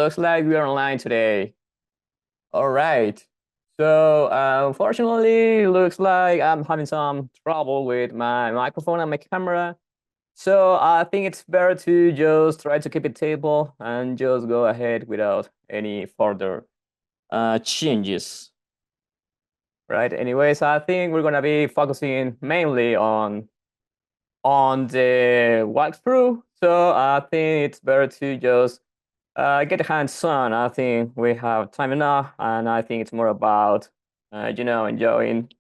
looks like we are online today. All right. So unfortunately, looks like I'm having some trouble with my microphone and my camera. So I think it's better to just try to keep it stable and just go ahead without any further changes. Right. Anyways, I think we're gonna be focusing mainly on the walkthrough. So I think it's better to just get hands-on. I think we have time enough, and I think it's more about enjoying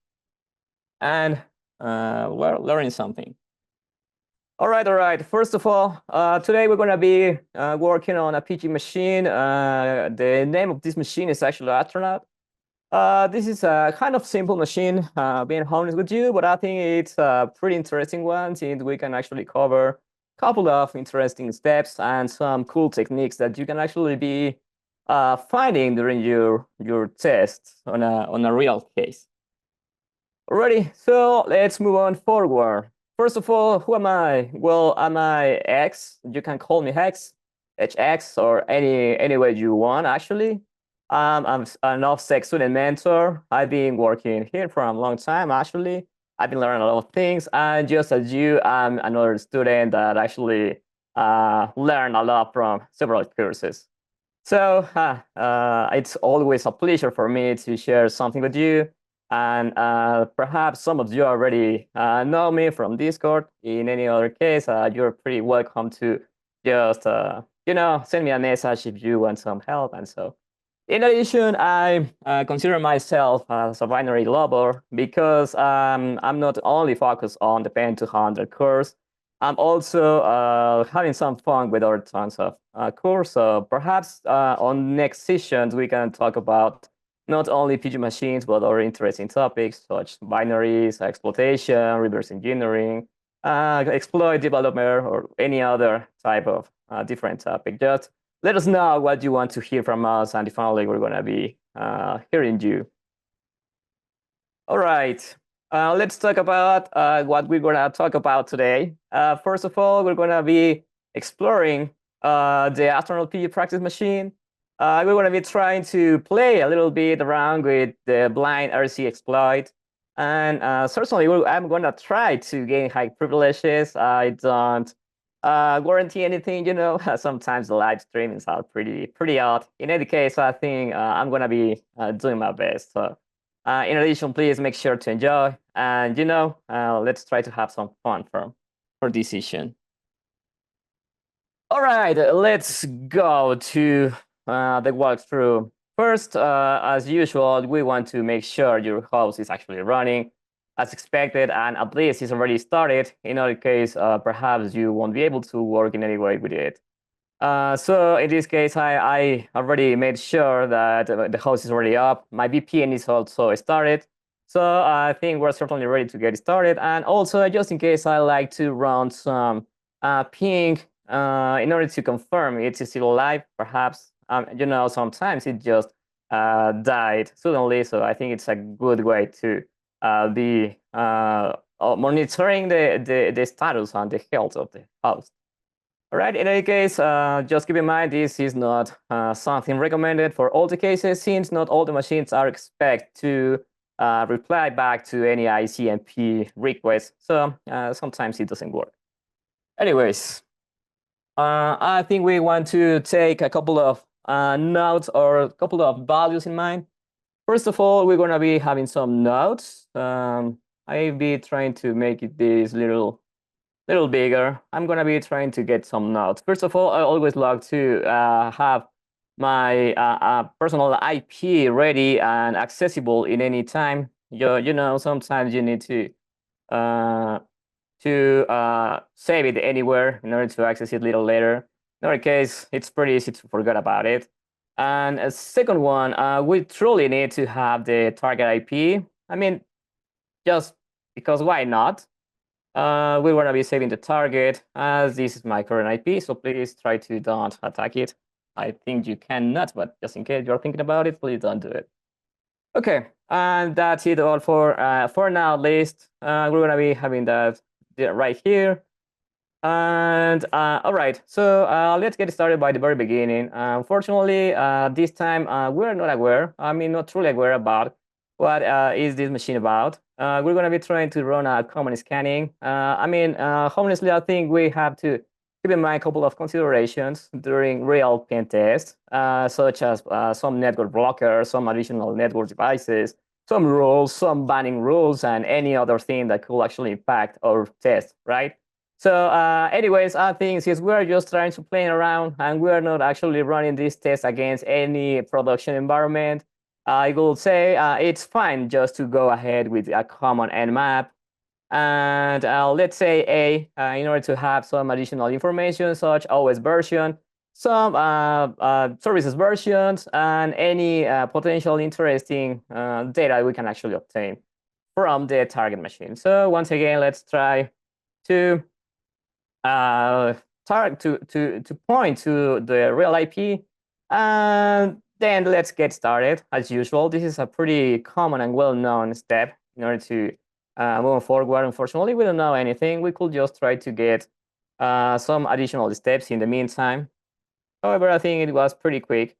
and learning something. All right, all right. First of all, today we're gonna be working on a PG machine. The name of this machine is actually Astronaut. This is a kind of simple machine, being honest with you, but I think it's a pretty interesting one since we can actually cover a couple of interesting steps and some cool techniques that you can actually be finding during your tests on a real case. Alrighty, so let's move on forward. First of all, who am I? Well, I'm I X. You can call me Hex, HX, or any way you want, actually. I'm an OffSec student mentor. I've been working here for a long time, actually. I've been learning a lot of things. And just as you, I'm another student that actually learned a lot from several courses. So it's always a pleasure for me to share something with you. And perhaps some of you already know me from Discord. In any other case, you're pretty welcome to just, send me a message if you want some help. And so, in addition, I consider myself as a binary lover because I'm not only focused on the Pen 200 course, I'm also having some fun with other tons of course. So perhaps on next sessions, we can talk about not only PG machines, but other interesting topics such binaries, exploitation, reverse engineering, exploit development, or any other type of different topic. Just let us know what you want to hear from us, and finally, we're going to be hearing you. All right. Let's talk about what we're going to talk about today. First of all, we're going to be exploring the Astronaut PG practice machine. We're going to be trying to play a little bit around with the blind RC exploit. And certainly, I'm going to try to gain high privileges. I don't guarantee anything, Sometimes the live streamings are pretty odd. In any case, I think I'm going to be doing my best. So, in addition, please make sure to enjoy, and let's try to have some fun for this session. All right, let's go to the walkthrough. First, as usual, we want to make sure your host is actually running as expected, and at least it's already started. In other case, perhaps you won't be able to work in any way with it. So in this case, I already made sure that the host is already up. My VPN is also started. So I think we're certainly ready to get started. And also, just in case, I like to run some ping in order to confirm it's still alive. Perhaps, sometimes it just died suddenly. So I think it's a good way to be monitoring the status and the health of the host. All right, in any case, just keep in mind this is not something recommended for all the cases, since not all the machines are expected to reply back to any ICMP request. So sometimes it doesn't work. Anyways, I think we want to take a couple of notes or a couple of values in mind. First of all, we're going to be having some notes. I'll be trying to make it this little bigger. I'm going to be trying to get some notes. First of all, I always like to have my personal IP ready and accessible in any time. Sometimes you need to save it anywhere in order to access it a little later. In our case, it's pretty easy to forget about it. And a second one, we truly need to have the target IP. I mean, just because why not? We want to be saving the target as this is my current IP, so please try to don't attack it. I think you cannot, but just in case you're thinking about it, please don't do it. Okay, and that's it all for now at least. We're going to be having that right here. And all right, so let's get started by the very beginning. Unfortunately, this time we're not aware, not truly aware about what is this machine about. We're going to be trying to run a common scanning. Honestly, I think we have to keep in mind a couple of considerations during real pen tests, such as some network blockers, some additional network devices, some rules, some banning rules, and any other thing that could actually impact our test, right? So anyways, I think since we're just trying to play around and we're not actually running this test against any production environment, I will say it's fine just to go ahead with a common Nmap. And let's say in order to have some additional information such OS version, some services versions, and any potential interesting data we can actually obtain from the target machine. So once again, let's try to to point to the real IP, and then let's get started. As usual, this is a pretty common and well-known step in order to move forward. Unfortunately, we don't know anything. We could just try to get some additional steps in the meantime. However, I think it was pretty quick.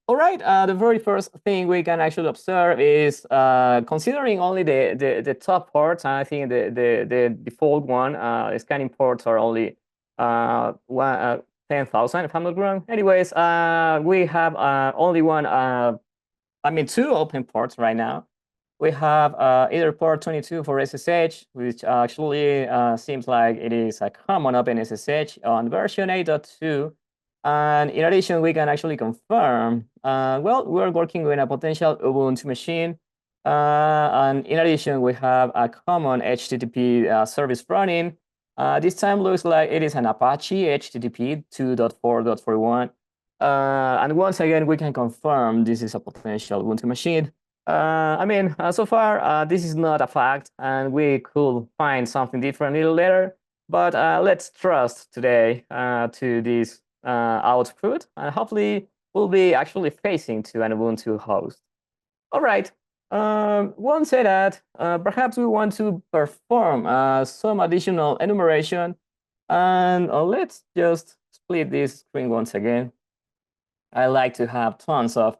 All right, the very first thing we can actually observe is considering only the top ports. I think the default one, scanning ports are only 10,000 if I'm not wrong. Anyways, we have only two open ports right now. We have either port 22 for SSH, which actually seems like it is a common open SSH on version 8.2. And in addition, we can actually confirm, we're working with a potential Ubuntu machine. And in addition, we have a common HTTP service running. This time looks like it is an Apache HTTP 2.4.41. And once again, we can confirm this is a potential Ubuntu machine. So far, this is not a fact, and we could find something different a little later. But let's trust today to this output, and hopefully we'll be actually facing to an Ubuntu host. All right. Once said that, perhaps we want to perform some additional enumeration, and let's just split this screen once again. I like to have tons of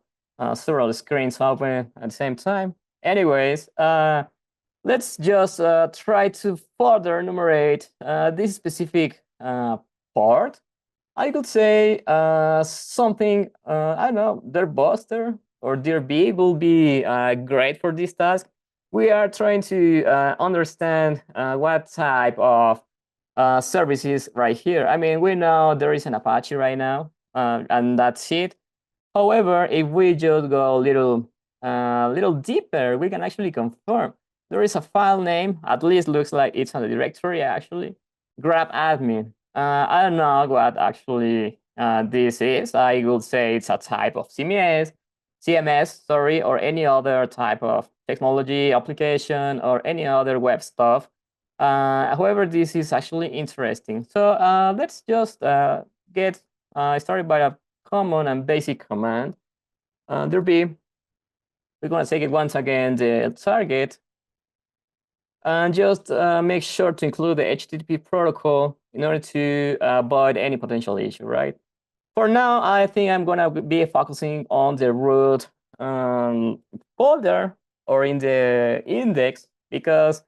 several screens open at the same time. Anyways, let's just try to further enumerate this specific part. I could say something, I don't know, their buster or their B will be great for this task. We are trying to understand what type of services right here. We know there is an Apache right now, and that's it. However, if we just go a little deeper, we can actually confirm there is a file name, at least looks like it's on the directory actually, grab admin. I don't know what actually this is. I would say it's a type of CMS, or any other type of technology application or any other web stuff. However, this is actually interesting. So let's just get started by a common and basic command. We're going to take it once again, the target, and just make sure to include the HTTP protocol in order to avoid any potential issue, right? For now, I think I'm going to be focusing on the root folder or in the index, because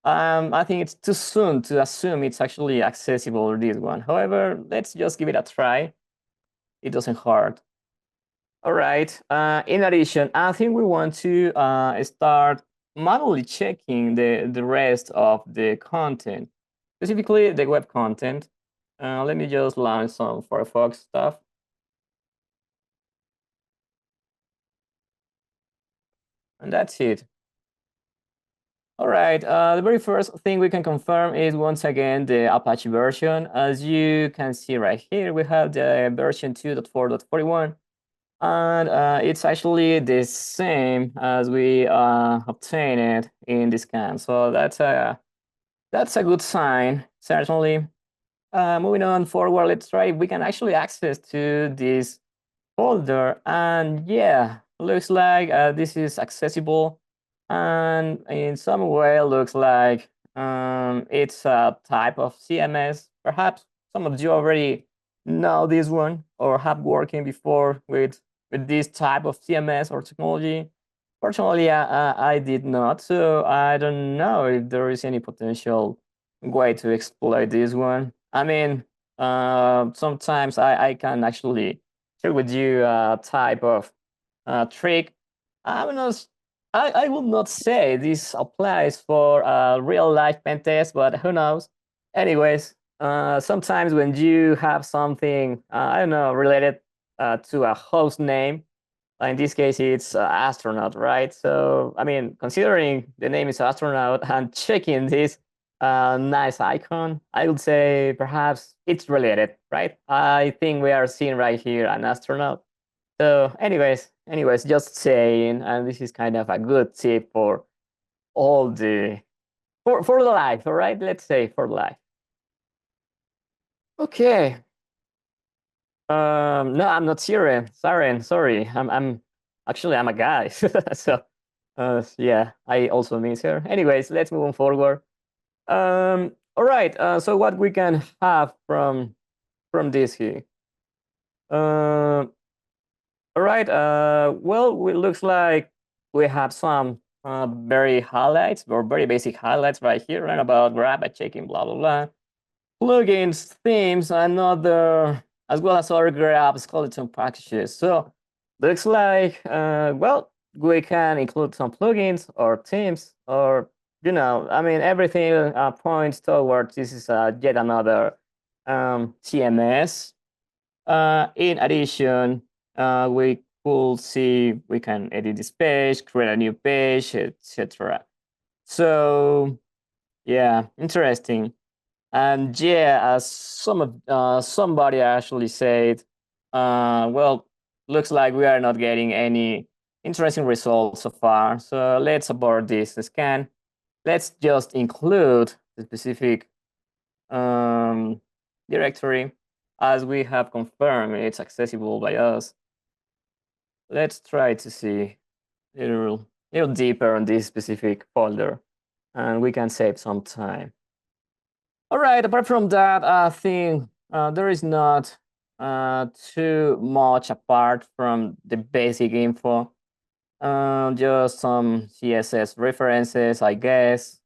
I think it's too soon to assume it's actually accessible or this one. However, let's just give it a try. It doesn't hurt. All right. In addition, I think we want to start manually checking the rest of the content, specifically the web content. Let me just launch some Firefox stuff. And that's it. All right. The very first thing we can confirm is, once again, the Apache version. As you can see right here, we have the version 2.4.41. And it's actually the same as we obtained it in this scan. So that's a good sign, certainly. Moving on forward, let's try if we can actually access to this folder. And yeah, looks like this is accessible. And in some way, looks like It's a type of CMS. Perhaps some of you already know this one or have working before with this type of CMS or technology. Fortunately, I did not, so I don't know if there is any potential way to exploit this one. I mean, sometimes I can actually share with you a type of trick. I will not, I will not say this applies for real life pen test, but who knows? Anyways, sometimes when you have something, I don't know, related to a host name, in this case, it's astronaut, right? So, I mean, considering the name is astronaut and checking this nice icon, I would say perhaps it's related, right? I think we are seeing right here an astronaut. So, anyways, just saying, and this is kind of a good tip for all the for the life, all right? Let's say for life. Okay. No, I'm not Siren. Siren, sorry. I'm actually I'm a guy. So, yeah, I also miss her. Anyways, let's move on forward. All right. So what we can have from this here? All right. Well, it looks like we have some very highlights or very basic highlights right here, right? About grab checking, blah blah blah. Plugins, themes, and other, as well as other grab skeleton packages. So looks like well, we can include some plugins or themes or I mean everything points towards this is yet another CMS. In addition, we could see we can edit this page, create a new page, etc. So yeah, interesting. And yeah, as somebody actually said, well, looks like we are not getting any interesting results so far. So let's abort this scan. Let's just include the specific um, directory as we have confirmed it's accessible by us. Let's try to see a little deeper on this specific folder, and we can save some time. All right, apart from that, I think there is not too much apart from the basic info. Just some CSS references, I guess.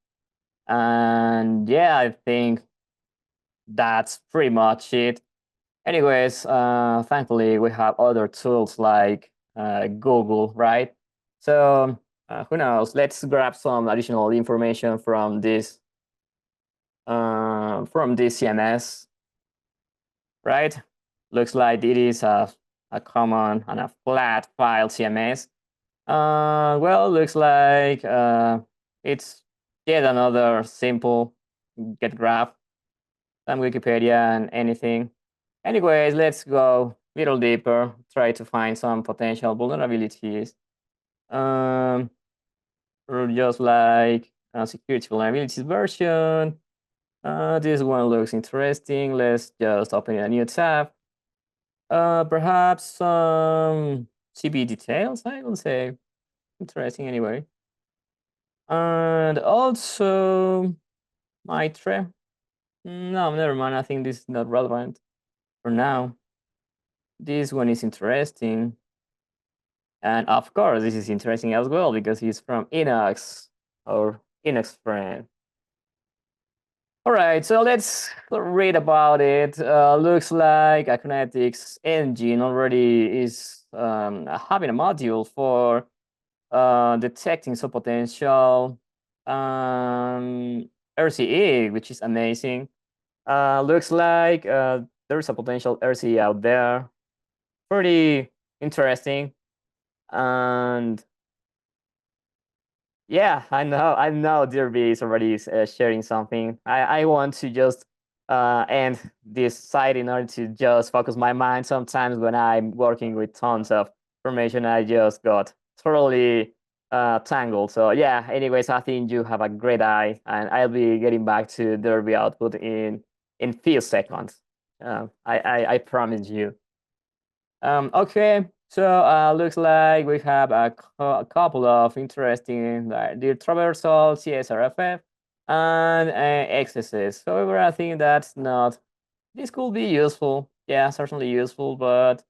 And yeah, I think that's pretty much it. Anyways, thankfully, we have other tools like Google, right? So who knows? Let's grab some additional information from this CMS, right? Looks like it is a common and a flat file CMS. Well, looks like it's yet another simple get graph than Wikipedia and anything. Anyways, let's go a little deeper, try to find some potential vulnerabilities. Or just like security vulnerabilities version. This one looks interesting. Let's just open a new tab. Perhaps some CB details, I will say. Interesting anyway. And also Mitre. No, never mind. I think this is not relevant for now. This one is interesting. And of course, this is interesting as well because he's from Inox or Inox friend. All right, so let's read about it. Looks like Aconetics engine already is having a module for detecting some potential RCE, which is amazing. Looks like there is a potential RCE out there. Pretty interesting. And yeah, I know Derby is already sharing something. I want to just end this site in order to just focus my mind. Sometimes when I'm working with tons of information, I just got thoroughly tangled. So yeah, anyways, I think you have a great eye, and I'll be getting back to Derby output in few seconds. I promise you. Okay, so looks like we have a couple of interesting the traversal CSRFF. and excesses. However, I think that's not. This could be useful. Yeah, certainly useful, but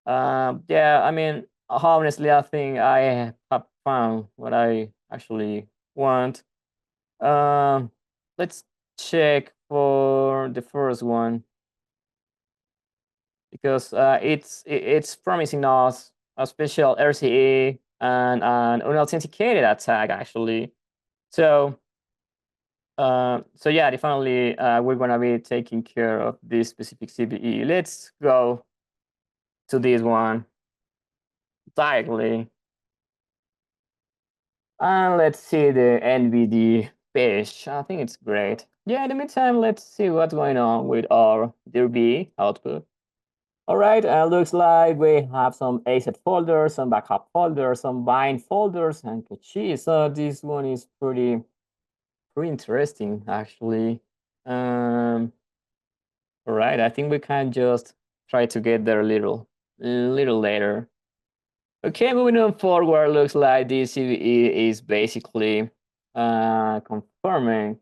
yeah, I mean, honestly, I think I have found what I actually want. Um, let's check for the first one because it's promising us a special RCE and an unauthenticated attack actually. So so yeah, definitely we're gonna be taking care of this specific CVE. Let's go to this one directly. And let's see the NVD page. I think it's great. Yeah, in the meantime, let's see what's going on with our DRB output. All right, looks like we have some asset folders, some backup folders, some bind folders, and cache. So this one is pretty interesting, actually. All right, I think we can just try to get there a little later. Okay, moving on forward, looks like this CVE is basically confirming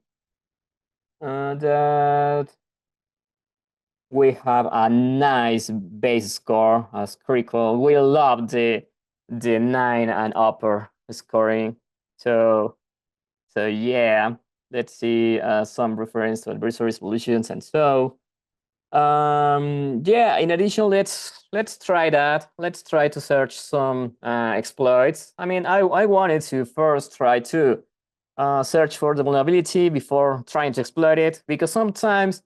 that we have a nice base score as critical. We love the 9 and upper scoring. So yeah, let's see some reference to adversary solutions and so. Yeah, in addition, let's try that. Let's try to search some exploits. I mean, I wanted to first try to search for the vulnerability before trying to exploit it, because sometimes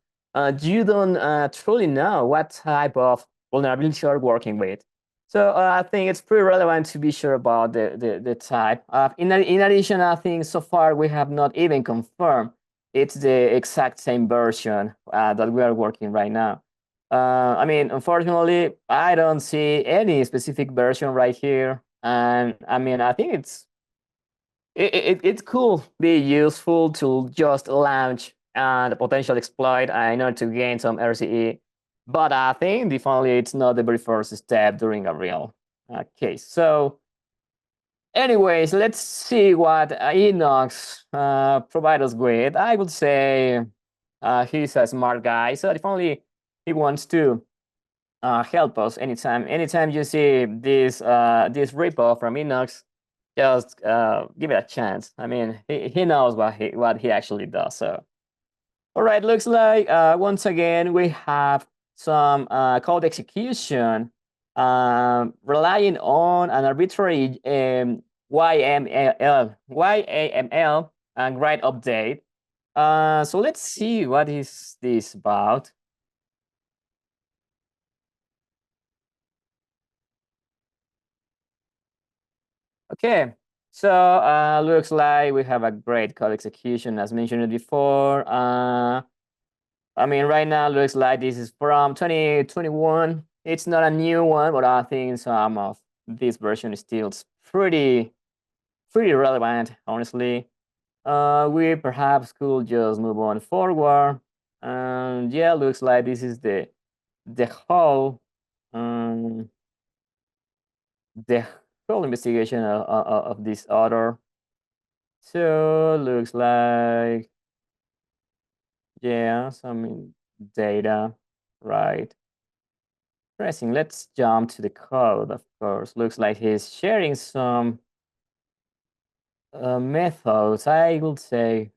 you don't truly know what type of vulnerability you're working with. So I think it's pretty relevant to be sure about the type. In addition, I think so far we have not even confirmed it's the exact same version that we are working right now. I mean, unfortunately, I don't see any specific version right here. And I mean, I think it could be useful to just launch the potential exploit in order to gain some RCE. But I think definitely it's not the very first step during a real case. So anyways, let's see what Enox provide us with. I would say he's a smart guy, so if only he wants to help us anytime you see this repo from Enox, just give it a chance. I mean, he knows what he actually does. So all right, looks like once again we have some code execution relying on an arbitrary YAML and write update. So let's see what is this about. Okay, so looks like we have a great code execution as mentioned before. I mean, right now looks like this is from 2021. It's not a new one, but I think some of this version is still pretty relevant, honestly. We perhaps could just move on forward. And yeah, looks like this is the whole um, the whole investigation of this author. So looks like yeah, some data, right? Interesting. Let's jump to the code, of course. Looks like he's sharing some methods. I would say,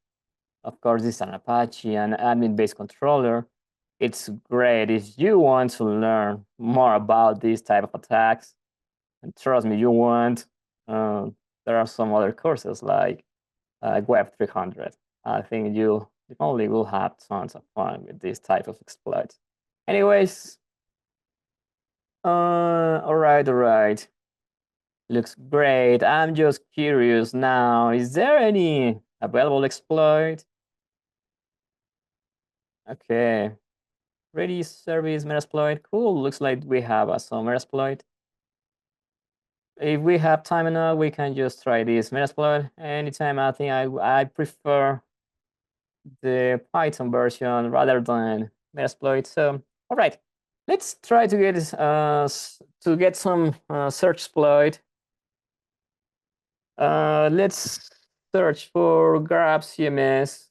of course, this is an Apache, an admin-based controller. It's great if you want to learn more about these type of attacks. And trust me, you want. There are some other courses like Web 300. I think you only will have tons of fun with this type of exploits. Anyways, all right. Looks great. I'm just curious now. Is there any available exploit? Okay. Ready service metasploit. Cool. Looks like we have a some metasploit. If we have time enough, we can just try this metasploit. Anytime, I think I prefer the Python version rather than metasploit. So, all right. Let's try to get some search exploit. Let's search for grab CMS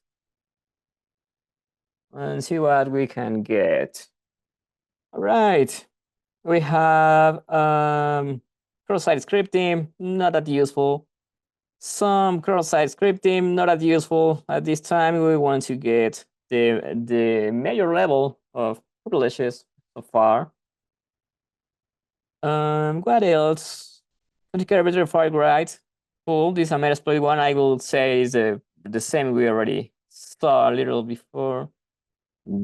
and see what we can get. All right, we have cross-site scripting, not that useful. Some cross-site scripting, not that useful. At this time, we want to get the major level of privileges so far. What else? Configure file right. Cool. This Metasploit one, I will say, is the same we already saw a little before.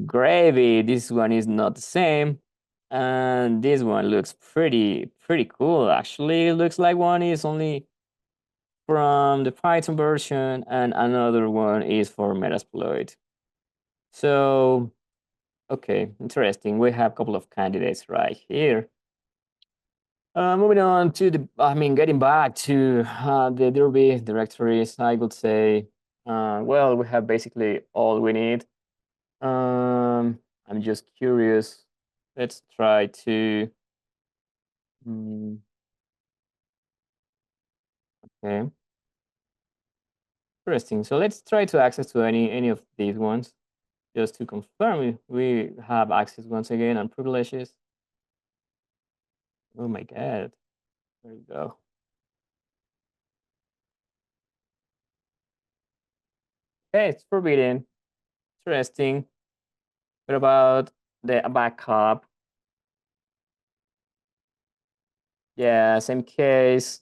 Gravy, this one is not the same. And this one looks pretty cool. Actually, it looks like one is only from the Python version and another one is for Metasploit. So, okay, interesting. We have a couple of candidates right here. Moving on to getting back to the Derby directories, I would say, well, we have basically all we need. I'm just curious. Let's try to. Okay, interesting. So let's try to access to any of these ones, just to confirm we have access once again on privileges. Oh my god! There you go. Okay, it's forbidden. Interesting. What about the backup? Yeah, same case.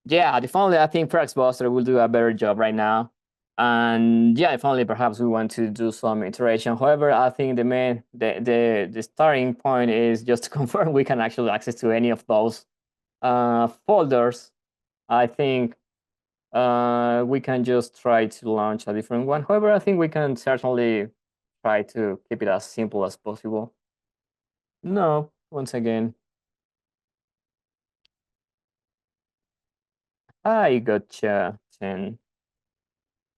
Yeah, definitely. I think Buster will do a better job right now. And yeah, definitely, perhaps we want to do some iteration. However, I think the starting point is just to confirm we can actually access to any of those folders. I think we can just try to launch a different one. However, I think we can certainly try to keep it as simple as possible. No, once again, I gotcha. 10.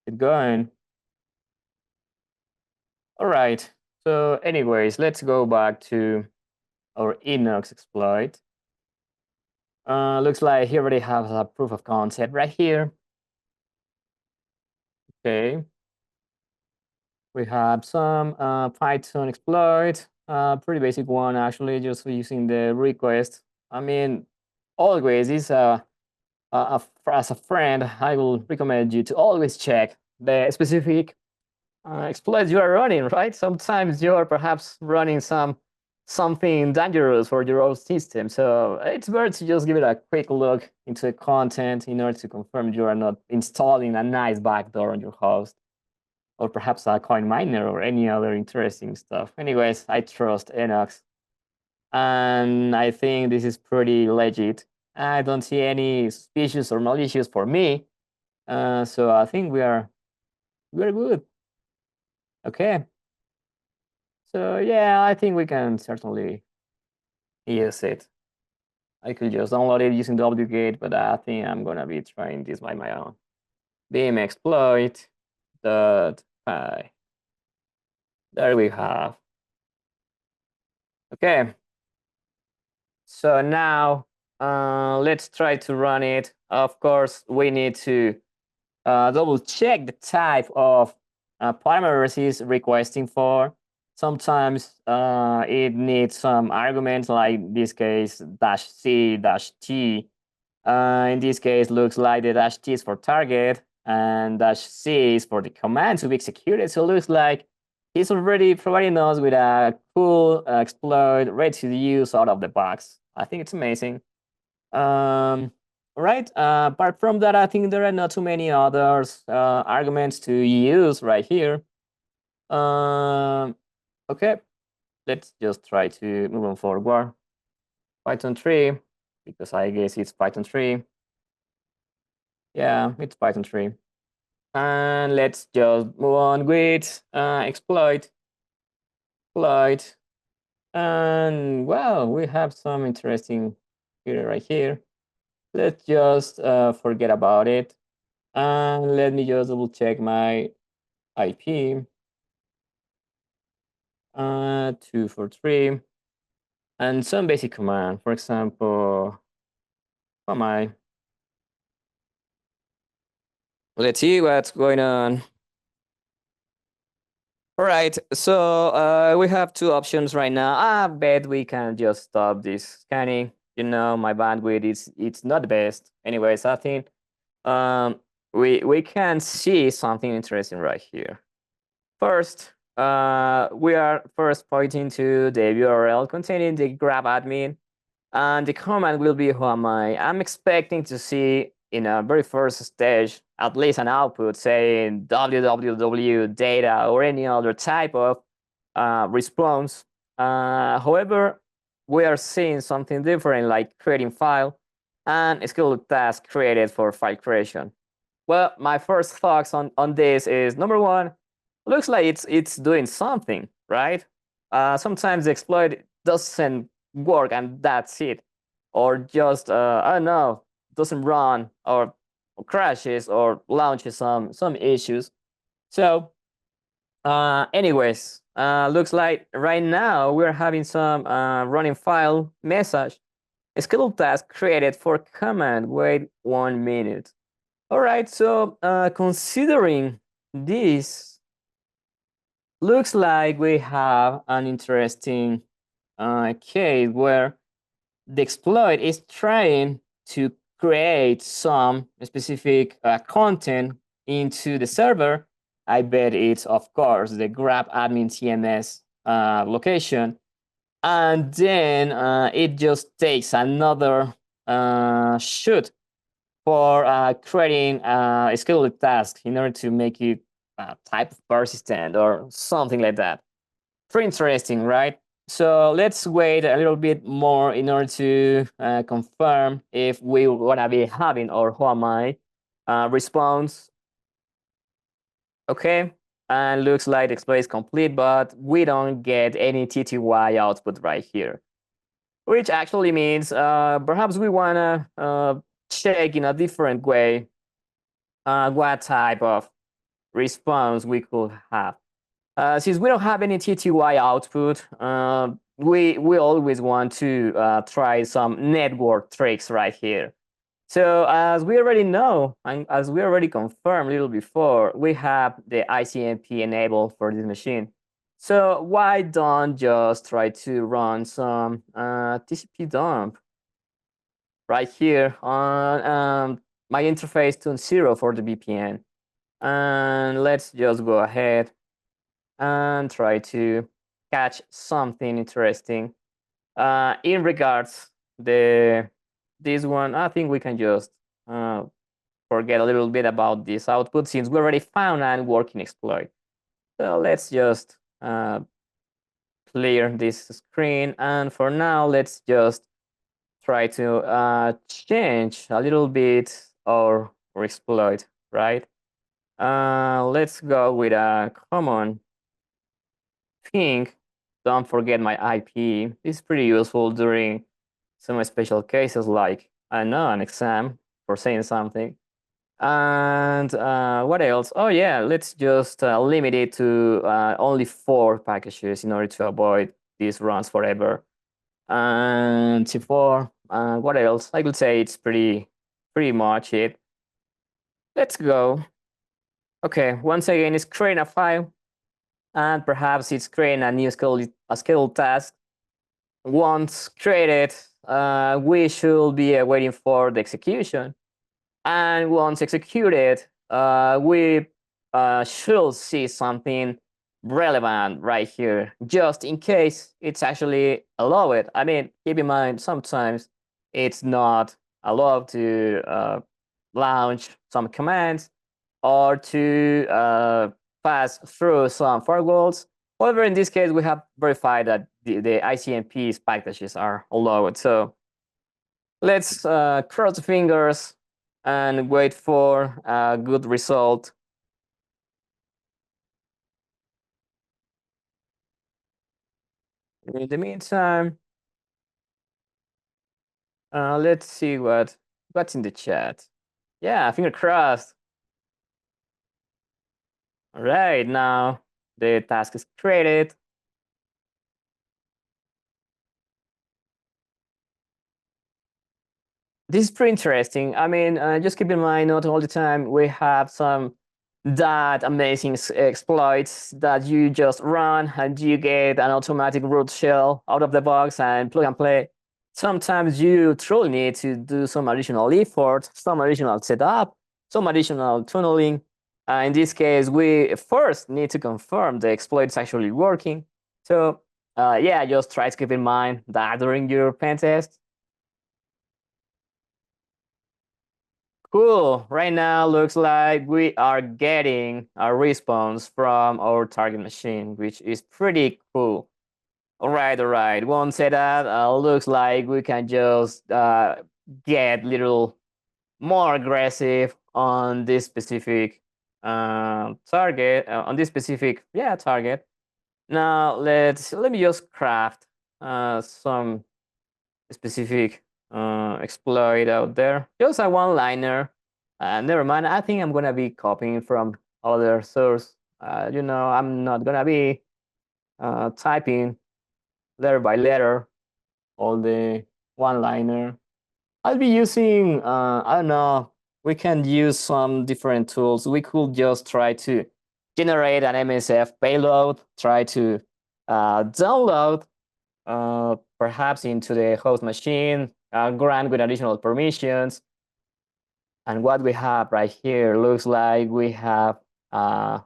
Keep going. All right. So anyways, let's go back to our Enox exploit. Looks like he already has a proof of concept right here. Okay. We have some Python exploit, pretty basic one actually, just using the request. I mean, always is as a friend, I will recommend you to always check the specific exploits you are running, right? Sometimes you are perhaps running something dangerous for your own system. So it's better to just give it a quick look into the content in order to confirm you are not installing a nice backdoor on your host, or perhaps a coin miner or any other interesting stuff. Anyways, I trust Enox, and I think this is pretty legit. I don't see any suspicious or malicious for me. So I think we're good. Okay. So yeah, I think we can certainly use it. I could just download it using wget, but I think I'm gonna be trying this by my own. Beam exploit dot py. There we have. Okay. So now let's try to run it. Of course, we need to double check the type of parameters is requesting for. Sometimes it needs some arguments, like in this case -c -t. In this case, looks like the -t is for target and -c is for the command to be executed. So it looks like he's already providing us with a cool exploit ready to use out of the box. I think it's amazing. Right. Apart from that, I think there are not too many others arguments to use right here. Okay, let's just try to move on forward. Python 3, because I guess it's Python 3. Yeah, it's Python 3. And let's just move on with exploit. And well, we have some interesting here right here. Let's just forget about it. And let me just double check my IP. 243. And some basic command. For example, what am I? Let's see what's going on. All right, so we have two options right now. I bet we can just stop this scanning. You know, my bandwidth is it's not the best. Anyways, I think we can see something interesting right here. First, we are first pointing to the URL containing the grab admin, and the command will be who am I. I'm expecting to see in a very first stage at least an output saying www data or any other type of response. However, we are seeing something different like creating file and a scheduled task created for file creation. Well, my first thoughts on this is number one, looks like it's doing something, right? Sometimes the exploit doesn't work and that's it, or just I don't know, doesn't run or crashes or launches some issues. So, anyways, looks like right now we're having some running file message. A scheduled task created for command. Wait 1 minute. All right, so considering this, looks like we have an interesting case where the exploit is trying to create some specific content into the server. I bet it's, of course, the grab admin TMS location. And then it just takes another shoot for creating a scheduled task in order to make it type of persistent or something like that. Pretty interesting, right? So let's wait a little bit more in order to confirm if we want to be having or who am I response. Okay, and looks like the exploit is complete, but we don't get any TTY output right here, which actually means perhaps we want to check in a different way what type of response we could have. Since we don't have any TTY output, we always want to try some network tricks right here. So as we already know, and as we already confirmed a little before, we have the ICMP enabled for this machine. So why don't just try to run some TCP dump right here on my interface tune 0 for the VPN. And let's just go ahead and try to catch something interesting. In regards this one, I think we can just forget a little bit about this output since we already found a working exploit. So let's just clear this screen, and for now, let's just try to change a little bit our exploit, right? Let's go with a common thing. Don't forget my IP. This is pretty useful during some special cases like, I know, an exam for saying something. And what else? Oh yeah, let's just limit it to only 4 packages in order to avoid these runs forever. And T4, what else? I could say it's pretty much it. Let's go. Okay, once again, it's creating a file, and perhaps it's creating a new scheduled task. Once created, we should be waiting for the execution. And once executed, we should see something relevant right here, just in case it's actually allowed. I mean, keep in mind, sometimes it's not allowed to launch some commands or to pass through some firewalls. However, in this case, we have verified that the ICMP packages are allowed. So let's cross the fingers and wait for a good result. In the meantime, let's see what's in the chat. Yeah, finger crossed. All right, now the task is created. this is pretty interesting. I mean, just keep in mind, not all the time we have some that amazing exploits that you just run and you get an automatic root shell out of the box and plug and play. Sometimes you truly need to do some additional effort, some additional setup, some additional tunneling. In this case, we first need to confirm the exploit is actually working. So yeah, just try to keep in mind that during your pen test. Cool. Right now, looks like we are getting a response from our target machine, which is pretty cool. All right. Won't say that. Looks like we can just get little more aggressive on this specific target, on this specific target. Now let me just craft some specific exploit out there. Just a one-liner. Never mind. I think I'm gonna be copying from other source. I'm not gonna be typing letter by letter all the one-liner. I'll be using. I don't know. We can use some different tools. We could just try to generate an MSF payload. Try to download perhaps into the host machine, grant with additional permissions. And what we have right here looks like we have a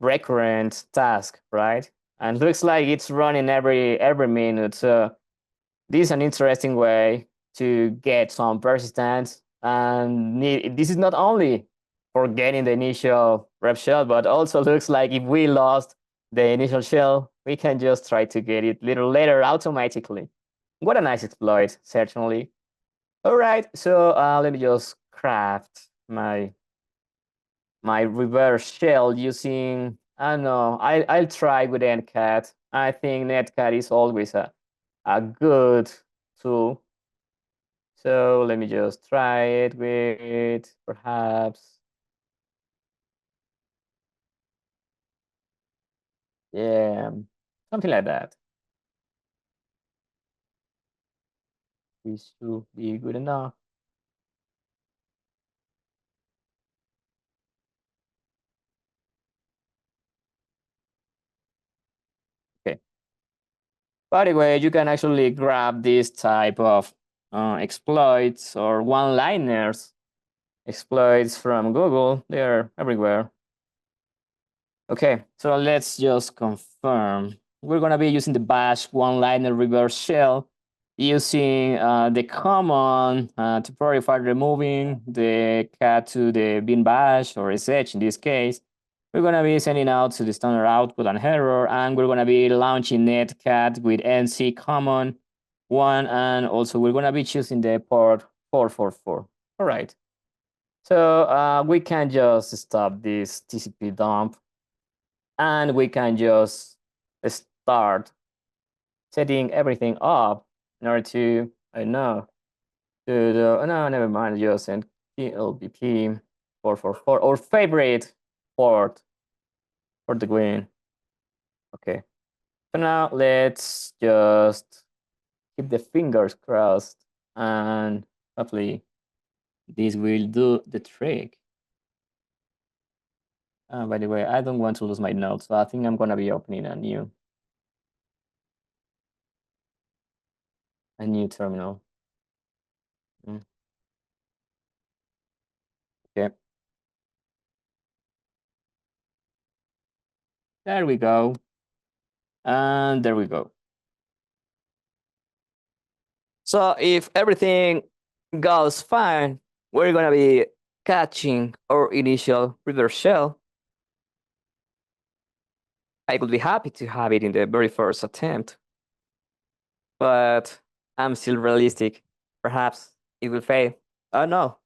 recurrent task, right? And looks like it's running every minute. So this is an interesting way to get some persistence. And this is not only for getting the initial rep shell, but also looks like if we lost the initial shell, we can just try to get it a little later automatically. What a nice exploit, certainly. All right, so let me just craft my reverse shell using, I don't know, I'll try with NCAT. I think netcat is always a good tool. So let me just try it with perhaps, yeah, something like that. This should be good enough. Okay. By the way, you can actually grab this type of exploits or one-liners exploits from Google. They're everywhere. Okay, so let's just confirm. We're gonna be using the bash one-liner reverse shell using the command to verify removing the cat to the bin bash or sh in this case. We're gonna be sending out to the standard output an error, and we're gonna be launching netcat with nc common one, and also we're gonna be choosing the port 444. All right. So we can just stop this TCP dump and we can just start setting everything up in order to, I don't know, to the, oh, no, never mind, just send LBP 444 or favorite port for the win. Okay. So now let's just keep the fingers crossed and hopefully this will do the trick. By the way, I don't want to lose my notes, so I think I'm gonna be opening a new terminal. Okay. There we go. And there we go. So if everything goes fine, we're gonna be catching our initial reverse shell. I would be happy to have it in the very first attempt, but I'm still realistic. Perhaps it will fail. Oh no.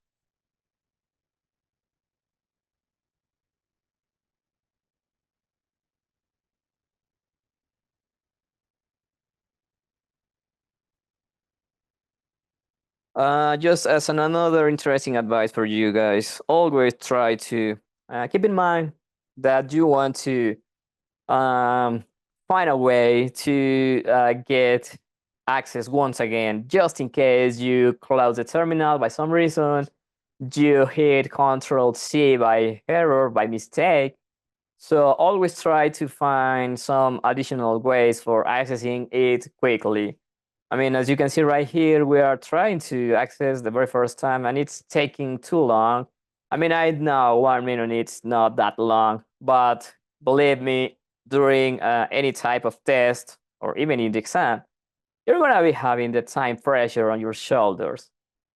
Just as another interesting advice for you guys, always try to keep in mind that you want to um, find a way to get access once again, just in case you close the terminal by some reason, you hit Control C by error, by mistake. So always try to find some additional ways for accessing it quickly. I mean, as you can see right here, we are trying to access the very first time and it's taking too long. I mean, I know 1 minute it's not that long, but believe me, during any type of test or even in the exam, you're gonna be having the time pressure on your shoulders.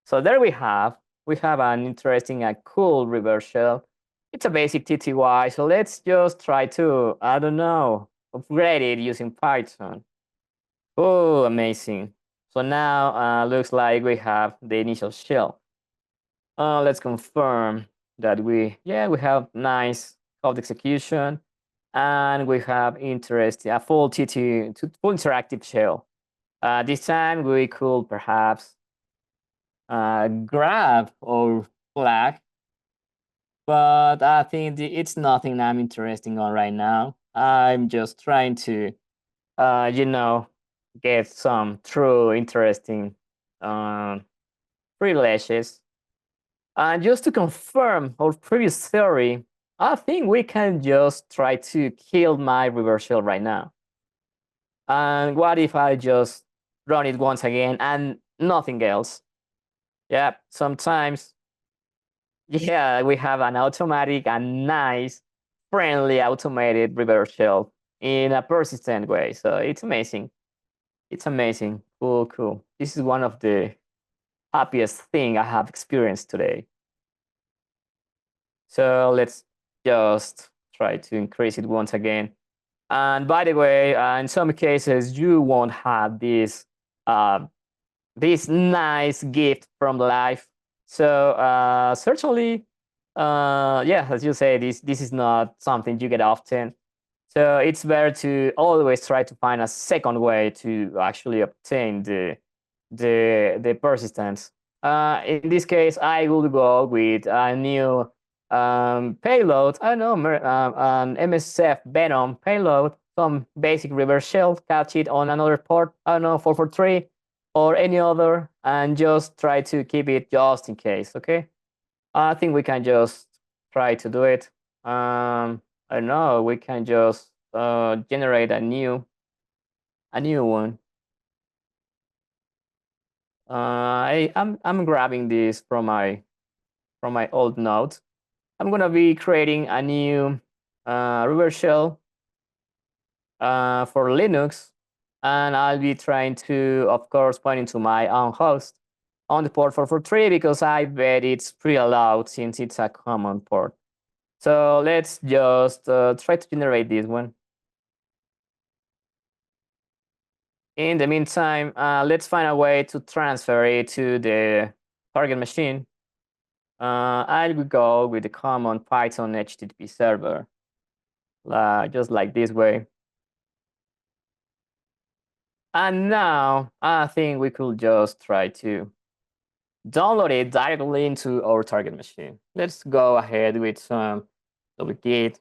So there we have an interesting and cool reverse shell. It's a basic TTY, so let's just try to, I don't know, upgrade it using Python. Oh, amazing. So now looks like we have the initial shell. Let's confirm that we have nice code execution and we have interest, a full full interactive shell. This time we could perhaps grab or flag, but I think it's nothing I'm interested on right now. I'm just trying to, you know, get some true interesting privileges. And just to confirm our previous theory, I think we can just try to kill my reverse shell right now. And what if I just run it once again and nothing else? Yeah, sometimes, yeah, we have an automatic and nice, friendly automated reverse shell in a persistent way. So it's amazing. It's amazing. Cool, cool. This is one of the happiest thing I have experienced today. So let's just try to increase it once again. And by the way, in some cases, you won't have this nice gift from life. So certainly, yeah, as you say, this is not something you get often. So it's better to always try to find a second way to actually obtain the persistence. In this case, I will go with a new payload. I don't know, an MSF Venom payload, some basic reverse shell, catch it on another port. I don't know, 443 or any other, and just try to keep it just in case. Okay, I think we can just try to do it. I don't know. We can just generate a new one. I'm grabbing this from my old note. I'm gonna be creating a new reverse shell for Linux, and I'll be trying to, of course, point to my own host on the port 443 because I bet it's pre-allowed since it's a common port. So let's just try to generate this one. In the meantime, let's find a way to transfer it to the target machine. I will go with the common Python HTTP server, just like this way. And now I think we could just try to download it directly into our target machine. Let's go ahead with some duplicate.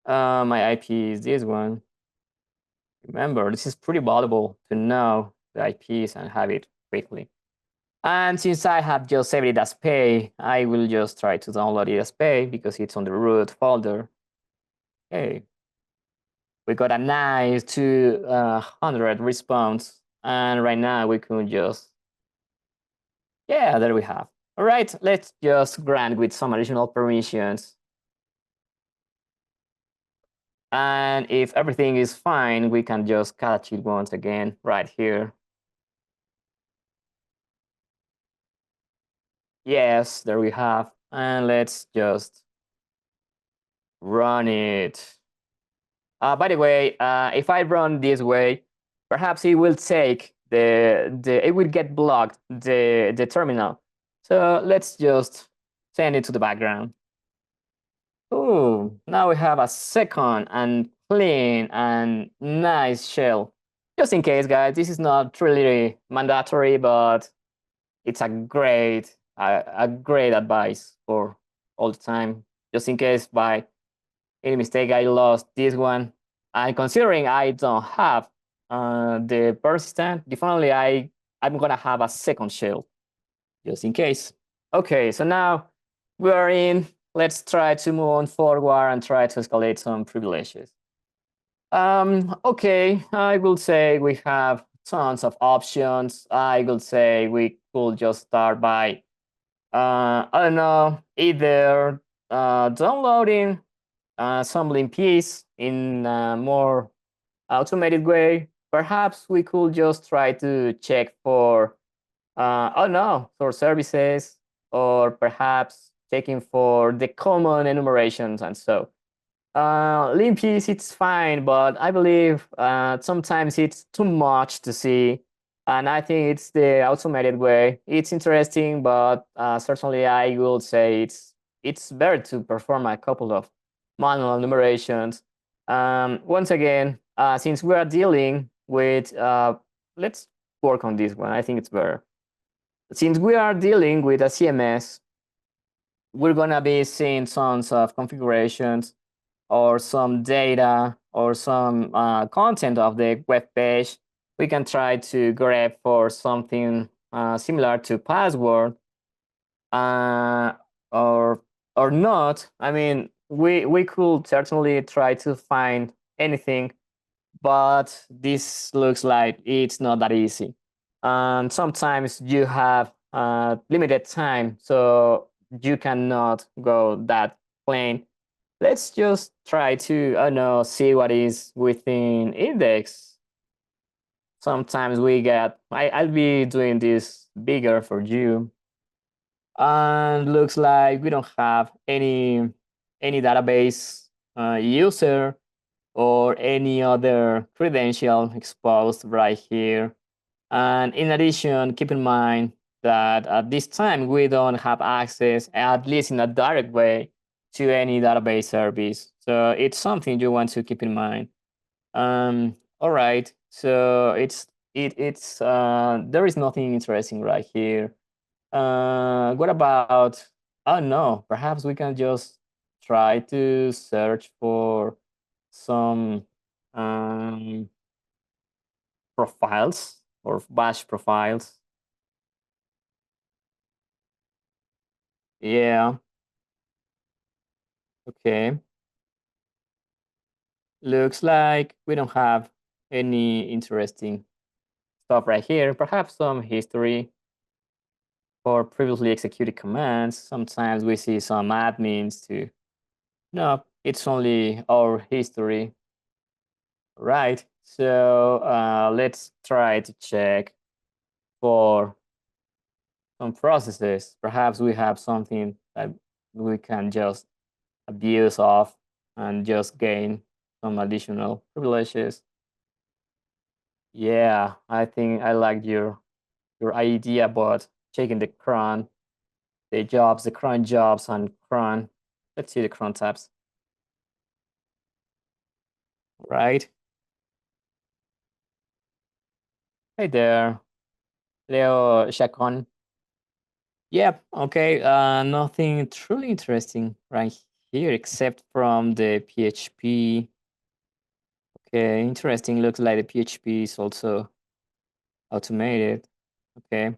My IP is this one. Remember, this is pretty valuable to know the IPs and have it quickly. And since I have just saved it as pay, I will just try to download it as pay because it's on the root folder. Okay. We got a nice 200 response. And right now we could just, yeah, there we have. All right, let's just grant with some additional permissions. And if everything is fine, we can just catch it once again right here. Yes, there we have. And let's just run it. By the way, if I run this way, perhaps it will take it will get blocked, the terminal. So let's just send it to the background. Oh, now we have a second and clean and nice shell. Just in case, guys, this is not really mandatory, but it's a great advice for all the time. Just in case by any mistake I lost this one, and considering I don't have the persistent, definitely I'm gonna have a second shell just in case. Okay, so now we are in. Let's try to move on forward and try to escalate some privileges. Okay, I will say we have tons of options. I will say we could just start by, I don't know, either downloading some limpies in a more automated way. Perhaps we could just try to check for, I don't know, for services, or perhaps checking for the common enumerations and so. Limpies, it's fine, but I believe sometimes it's too much to see. And I think it's the automated way. It's interesting, but certainly I will say it's better to perform a couple of manual enumerations. Once again, since we are dealing with, let's work on this one. I think it's better. Since we are dealing with a CMS, we're gonna be seeing tons of configurations or some data or some content of the web page. We can try to grab for something similar to password, uh, or or not. I mean, we could certainly try to find anything, but this looks like it's not that easy. And sometimes you have limited time, so you cannot go that plain. Let's just try to, I don't know, see what is within index. Sometimes we get, I'll be doing this bigger for you. And looks like we don't have any database user or any other credential exposed right here. And in addition, keep in mind that at this time, we don't have access, at least in a direct way, to any database service. So it's something you want to keep in mind. All right. So it's there is nothing interesting right here. What about, oh no, perhaps we can just try to search for some um, profiles or bash profiles. Yeah, okay. Looks like we don't have any interesting stuff right here. Perhaps some history for previously executed commands. Sometimes we see some admins too. No, it's only our history. Right. So let's try to check for some processes. Perhaps we have something that we can just abuse of and just gain some additional privileges. Yeah, I think I like your idea about checking the cron, the jobs, the cron jobs and cron. Let's see the cron tabs. Right. Hey there, Leo Chacon. Yep. Okay. Nothing truly interesting right here except from the PHP. Okay, interesting. Looks like the PHP is also automated. Okay.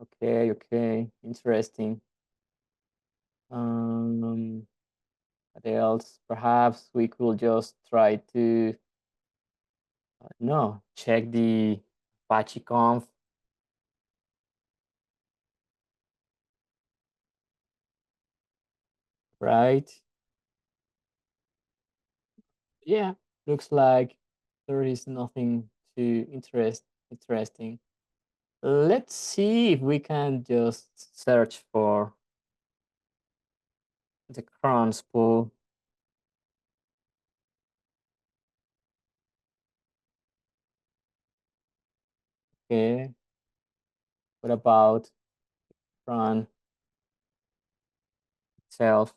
Okay. Okay. Interesting. Um, what else? Perhaps we could just try to no check the Apache conf. Right. Yeah. Looks like there is nothing too interesting. Let's see if we can just search for the cron spool. Okay. What about cron itself?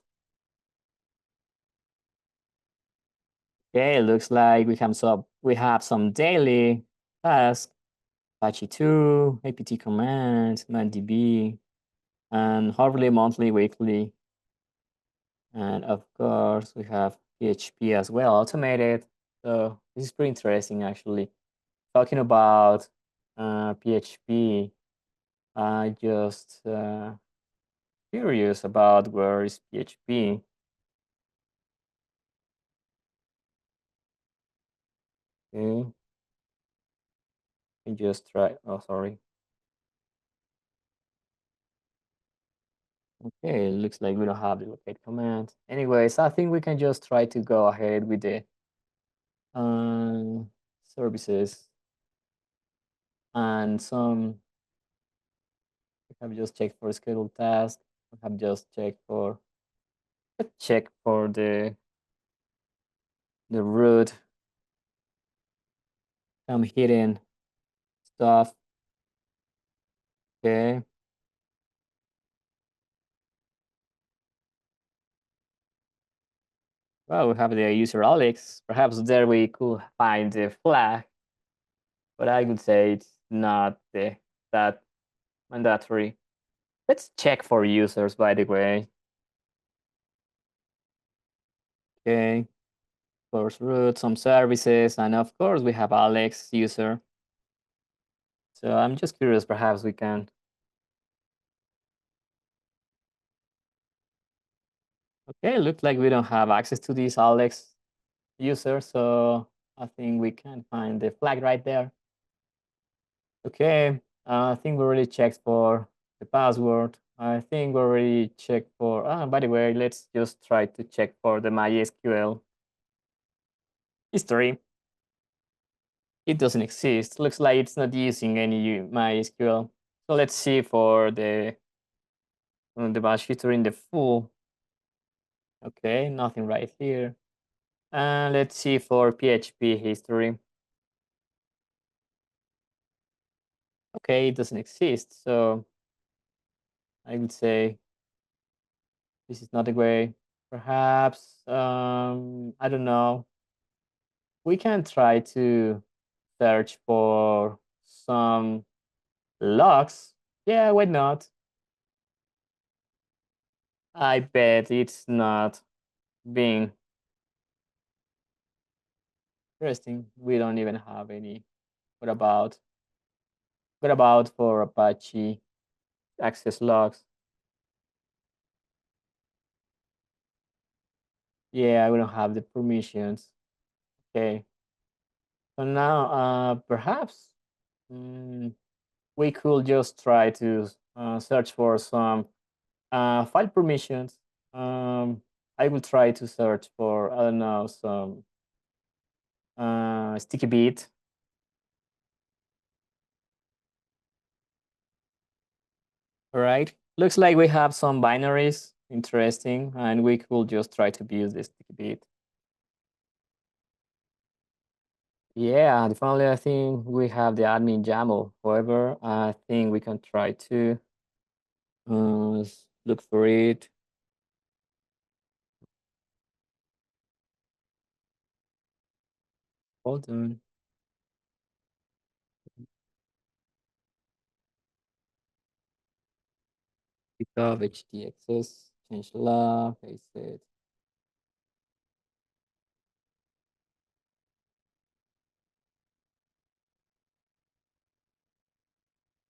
Okay, looks like we have some daily tasks, Apache 2, apt command, mandb, and hourly, monthly, weekly. And of course, we have PHP as well, automated. So this is pretty interesting, actually. talking about PHP, I just curious about where is PHP. Okay, I just try. Oh, sorry. Okay, it looks like we don't have the locate command. Anyways, I think we can just try to go ahead with the services and some. I have just checked for scheduled task. I have just checked for check for the root, some hidden stuff. Okay. Well, we have the user Alex. Perhaps there we could find the flag, but I would say it's not that mandatory. Let's check for users, by the way. Okay. Course root, some services, and of course we have Alex user. So I'm just curious, perhaps we can. Okay, looks like we don't have access to this Alex user, so I think we can find the flag right there. Okay, I think we already checked for the password. I think we already checked for, by the way, let's just try to check for the MySQL history. It doesn't exist. Looks like it's not using any MySQL. So let's see for the bash history in the full. Okay, nothing right here. And let's see for PHP history. Okay, it doesn't exist. So I would say this is not the way. Perhaps, I don't know. We can try to search for some logs. Yeah, why not? I bet it's not being interesting. We don't even have any. What about for Apache access logs? Yeah, we don't have the permissions. Okay. So now, perhaps we could just try to search for some file permissions. I will try to search for, I don't know, some sticky bit. All right. Looks like we have some binaries. Interesting. And we could just try to build this sticky bit. Yeah, definitely. I think we have the admin YAML. However, I think we can try to look for it. Hold on. GitHub htxs, change log, paste it.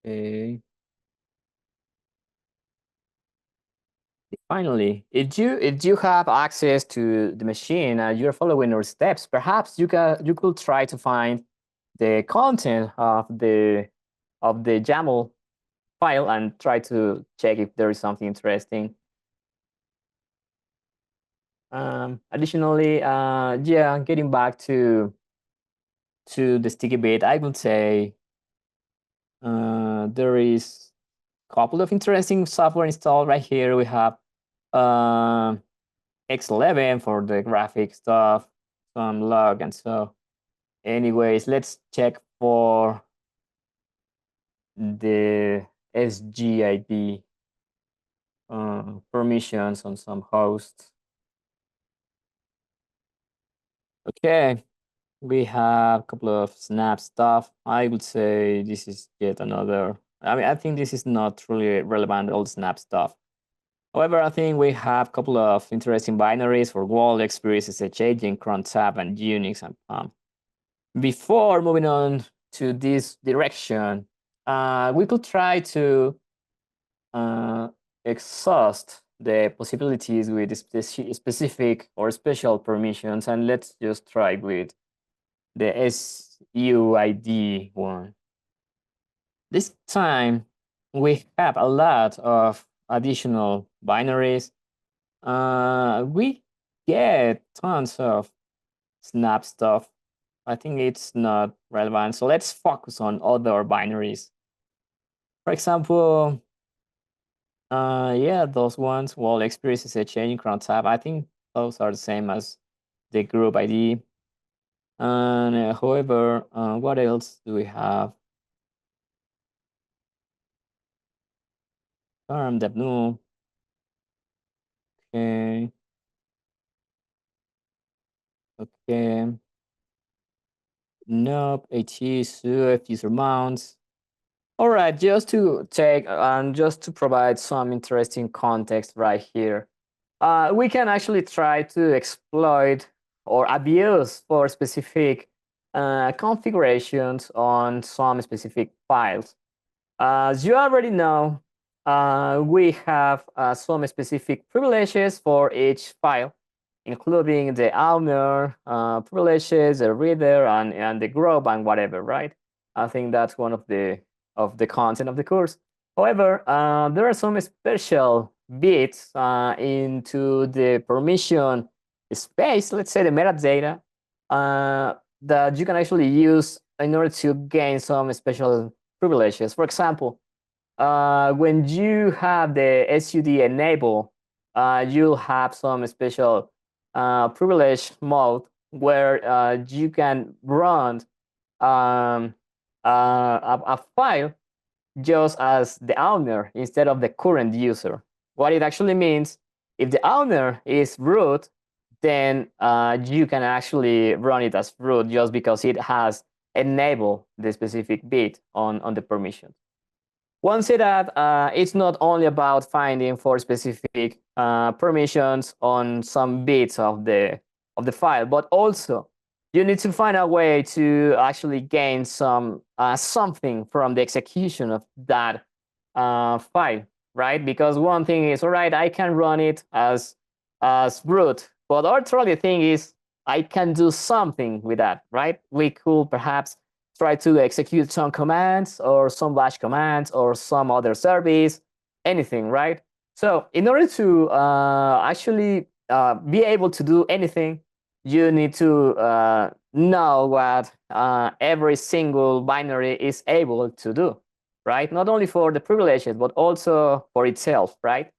Okay. Finally, if you have access to the machine and you're following our steps, perhaps you could try to find the content of the YAML file and try to check if there is something interesting. Additionally, yeah, getting back to the sticky bit, I would say there is a couple of interesting software installed right here. We have X11 for the graphic stuff, some log, and so. Anyways, let's check for the SGID permissions on some hosts. Okay, we have a couple of snap stuff. I would say this is yet another. I mean, I think this is not truly relevant, all snap stuff. However, I think we have a couple of interesting binaries for Wall, Experience, SSH, Agent, cron tab, and Unix and PAM. Before moving on to this direction, we could try to exhaust the possibilities with specific or special permissions, and let's just try with the SUID one. This time, we have a lot of additional binaries. We get tons of snap stuff. I think it's not relevant. So let's focus on other binaries. For example, yeah, those ones, well, experience a change in cron tab. I think those are the same as the group ID. And however, what else do we have? Term dev null. Okay. Okay. Nope. HE, Swift, user mounts. All right, just to take and just to provide some interesting context right here, we can actually try to exploit or abuse for specific configurations on some specific files. As you already know, we have some specific privileges for each file, including the owner privileges, the reader, and the group, and whatever, right? I think that's one of the content of the course. However, there are some special bits into the permission space, let's say the metadata, that you can actually use in order to gain some special privileges. For example, when you have the SUD enable, you'll have some special privilege mode where you can run a file just as the owner instead of the current user. What it actually means, if the owner is root, then you can actually run it as root just because it has enabled the specific bit on the permission. One say that it's not only about finding for specific permissions on some bits of the file, but also you need to find a way to actually gain some something from the execution of that file, right? Because one thing is, all right, I can run it as root, but our the thing is I can do something with that, right? We could perhaps try to execute some commands or some bash commands or some other service, anything, right? So in order to actually be able to do anything, you need to know what every single binary is able to do, right? Not only for the privileges, but also for itself, right?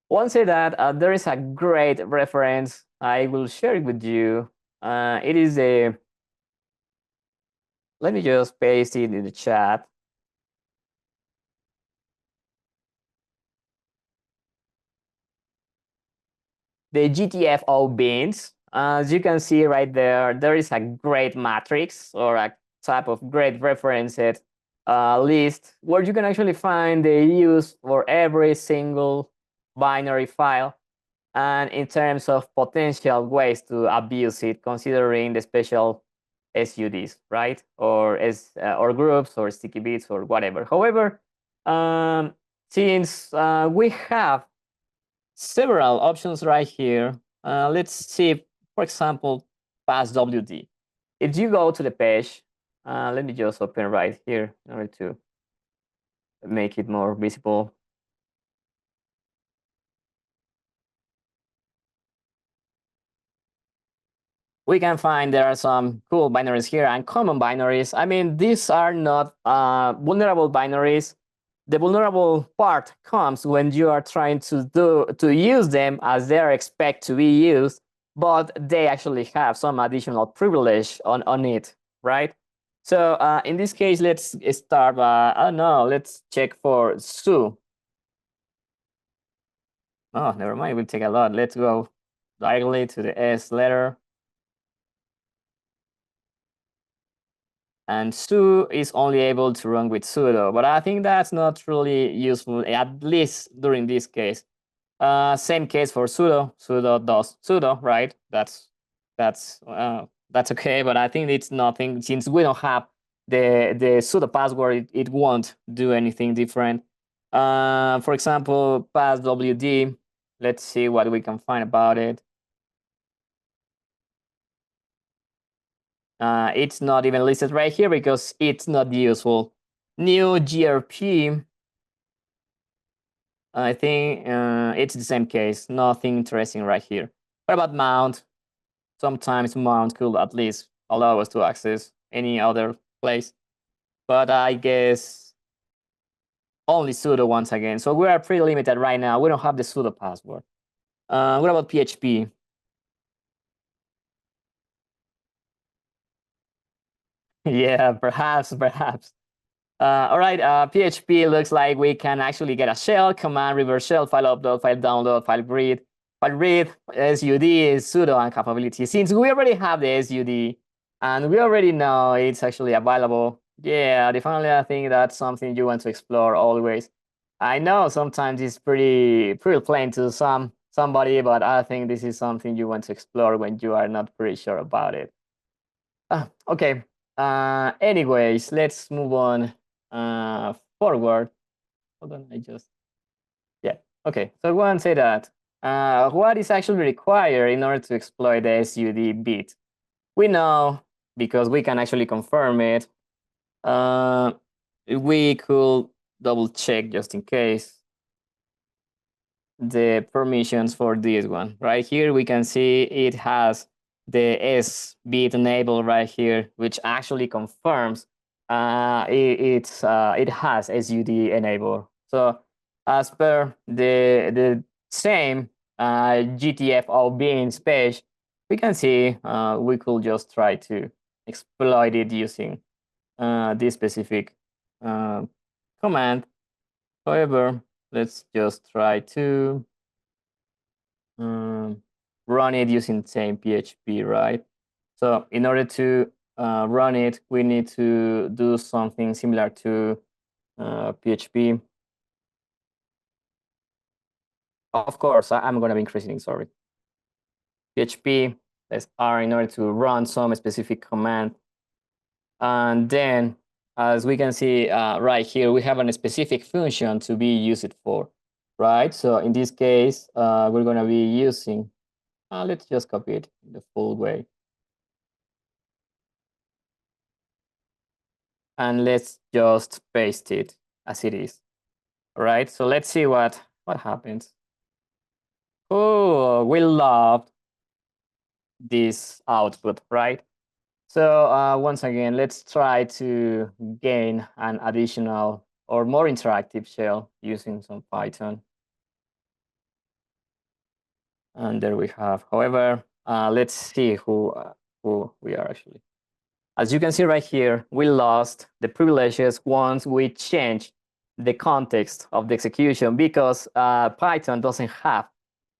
One say that there is a great reference. I will share it with you. It is a, let me just paste it in the chat. The GTFO bins, as you can see right there, there is a great matrix or a type of great referenced list where you can actually find the use for every single binary file. And in terms of potential ways to abuse it, considering the special SUDs, right? Or groups or sticky bits or whatever. However, since we have several options right here, let's see, for example, passwd. If you go to the page, let me just open right here in order to make it more visible. We can find there are some cool binaries here and common binaries. I mean, these are not vulnerable binaries. The vulnerable part comes when you are trying to use them as they are expected to be used, but they actually have some additional privilege on it, right? So in this case, let's start by, I don't know, let's check for Sue. Oh, never mind, it will take a lot. Let's go directly to the S letter. And Su is only able to run with sudo, but I think that's not really useful, at least during this case. Same case for sudo. Sudo does sudo, right? That's okay, but I think it's nothing since we don't have the pseudo password, it won't do anything different. For example, passwd. Let's see what we can find about it. It's not even listed right here because it's not useful. New grp, I think it's the same case. Nothing interesting right here. What about mount? Sometimes mount could at least allow us to access any other place, but I guess only sudo once again. So we are pretty limited right now. We don't have the sudo password. What about PHP? Yeah, perhaps. All right, PHP looks like we can actually get a shell, command, reverse shell, file upload, file download, file read. File read, SUD is sudo and capability. Since we already have the SUD and we already know it's actually available, yeah, definitely I think that's something you want to explore always. I know sometimes it's pretty plain to somebody, but I think this is something you want to explore when you are not pretty sure about it. Okay. Anyways, let's move on forward. Hold on, yeah. Okay, so go and say that. What is actually required in order to exploit the SUD bit? We know because we can actually confirm it. We could double check just in case the permissions for this one. Right here, we can see it has the S bit enabled right here, which actually confirms it has SUD enabled. So as per the same GTFO beans page, we can see we could just try to exploit it using this specific command. However, let's just try to run it using the same PHP, right? So in order to run it, we need to do something similar to PHP. Of course, I'm going to be increasing, sorry. PHP, let's R in order to run some specific command. And then, as we can see right here, we have a specific function to be used for, right? So in this case, we're going to be using, let's just copy it in the full way. And let's just paste it as it is. All right, so let's see what happens. Oh, we love this output, right? So once again, let's try to gain an additional or more interactive shell using some Python. And there we have. However, let's see who we are actually. As you can see right here, we lost the privileges once we change the context of the execution because Python doesn't have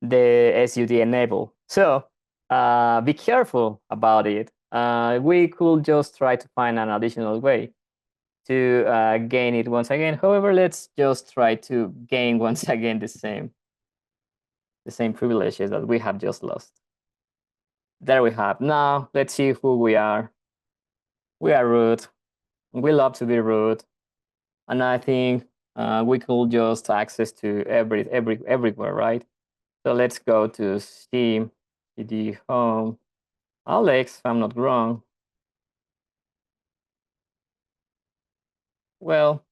the SUD enable. So be careful about it. We could just try to find an additional way to gain it once again. However, let's just try to gain once again the same privileges that we have just lost. There we have. Now let's see who we are. We are root. We love to be root, and I think we could just access to everywhere, right? So let's go to Steam, cd home, Alex, if I'm not wrong. Well,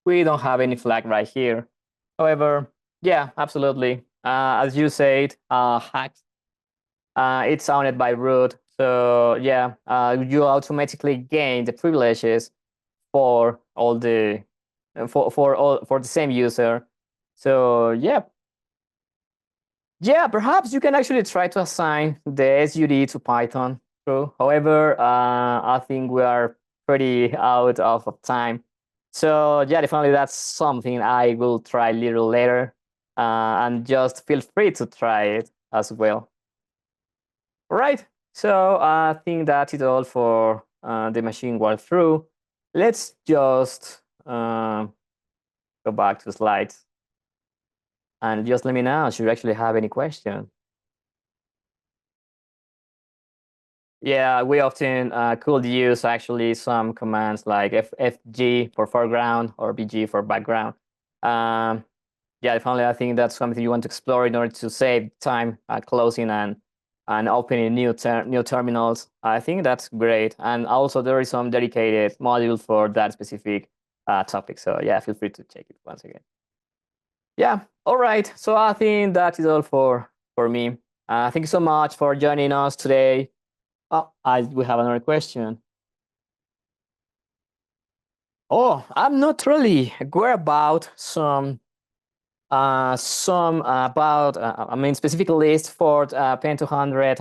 we don't have any flag right here. However, yeah, absolutely. As you said, hacked. It's owned by root. So yeah, you automatically gain the privileges for all the for the same user. So yeah, perhaps you can actually try to assign the SUD to Python. True. However, I think we are pretty out of time. So yeah, definitely that's something I will try a little later, and just feel free to try it as well. All right. So I think that is all for the machine walkthrough. Let's just go back to slides and just let me know should you actually have any question. Yeah, we often could use actually some commands like FG for foreground or BG for background. Yeah, definitely, I think that's something you want to explore in order to save time closing and opening new terminals. I think that's great. And also there is some dedicated module for that specific topic. So yeah, feel free to check it once again. Yeah, all right. So I think that is all for me. Thank you so much for joining us today. Oh, we have another question. Oh, I'm not really aware about some about I mean specific list for Pen 200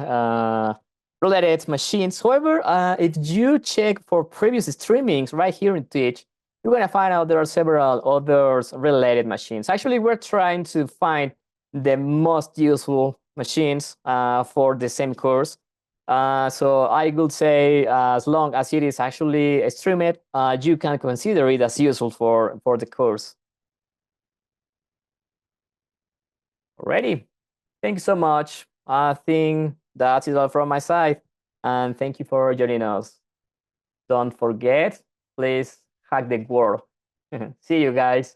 related machines. However, if you check for previous streamings right here in Twitch, you're gonna find out there are several others related machines. Actually, we're trying to find the most useful machines for the same course. So I would say as long as it is actually streamed, you can consider it as useful for the course. Alrighty. Thank you so much. I think that's it all from my side. And thank you for joining us. Don't forget, please hack the world. See you guys.